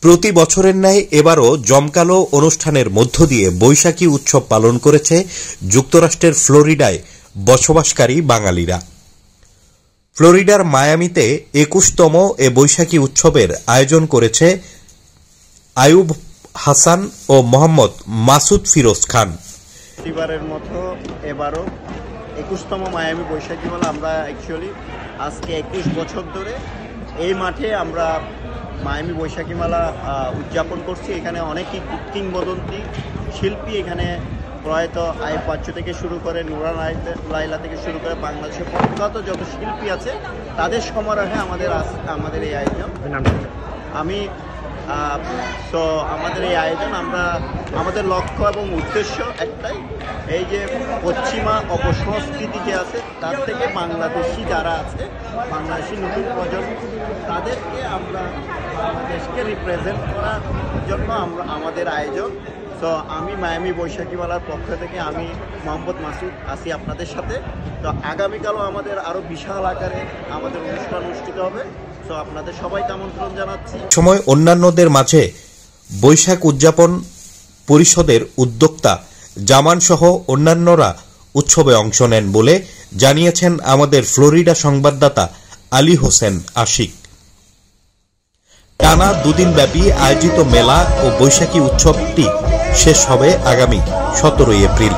প্রতি বছরের ন্যায় এবারও জমকালো অনুষ্ঠানের মধ্য দিয়ে বৈশাখী উৎসব পালন করেছে যুক্তরাষ্ট্রের ফ্লোরিডায় বসবাসকারী বাঙালিরা। ফ্লোরিডার মায়ামিতে ২১তম এ বৈশাখী উৎসবের আয়োজন করেছে আয়ুব হাসান ও মোহাম্মদ মাসুদ ফিরোজ খান। প্রতিবারের মতো এবারও ২১তম মায়ামি বৈশাখী মেলা আমরা আজকে ২১ বছর ধরে এই মাঠে আমরা মায়ামি বৈশাখী মেলা উদযাপন করছি। এখানে অনেক কিংবদন্তি শিল্পী, এখানে প্রয়াত আইয়ুব বাচ্চু থেকে শুরু করে নুরা লাইলা থেকে শুরু করে বাংলাদেশের প্রখ্যাত যত শিল্পী আছে তাদের সমারোহে আমাদের এই আয়োজন। আমাদের এই আয়োজন আমাদের লক্ষ্য এবং উদ্দেশ্য একটাই, এই যে পশ্চিমা অপসংস্কৃতি যে আছে তার থেকে বাংলাদেশি যারা আছে, বাংলাদেশি নতুন প্রজন্ম, তাদেরকে আমরা বাংলাদেশকে রিপ্রেজেন্ট করার জন্য আমাদের আয়োজন। তো আমি মায়ামি বৈশাখী মেলার পক্ষ থেকে আমি মোহাম্মদ মাসুদ আছি আপনাদের সাথে। তো আগামীকালও আমাদের আরও বিশাল আকারে আমাদের অনুষ্ঠান অনুষ্ঠিত হবে। তো আপনাদের সবাইকে আমন্ত্রণ জানাচ্ছি। সময় অন্যান্যদের মাঝে বৈশাখ উদযাপন পরিষদের উদ্যোক্তা জামান সহ অন্যান্যরা উৎসবে অংশ নেন বলে জানিয়েছেন আমাদের ফ্লোরিডা সংবাদদাতা আলী হোসেন আশিক। টানা দুদিনব্যাপী আয়োজিত মেলা ও বৈশাখী উৎসবটি শেষ হবে আগামী ১৭ এপ্রিল।